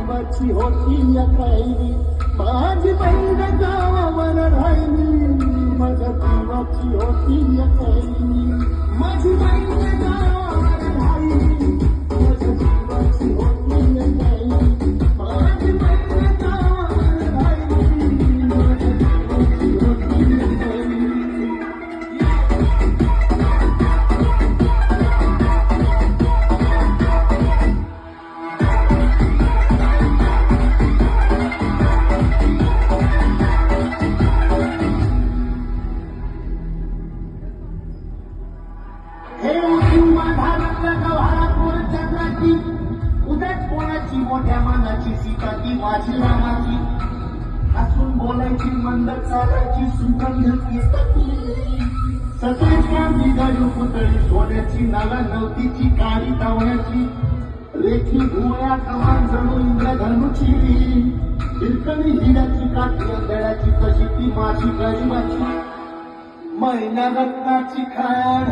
जीवाची होती या कैरी माझी बहीण गावावर राहिली माझ्या जीवाची होती या कैरी माझी बहीण गावावर राहिली माझ्या जीवाची होती या कैरी माझी बहीण गावावर राहिली माझ्या जीवाची होती या कैरी उदट कोणाची मोठ्या मानाची सीता ती माझी रामाची हसून बोलायची मंद चालायची सुगंध सगळ्याच्या बिघडू पुतळी सोन्याची नाला नवतीची काळी तावण्याची रेखी भुवया कमान जणू इंद्रधनुची हिरकणी हिऱ्याची काठी अंधळ्याची कशी ती माझी गरीबाची महिना रत्नाची खाण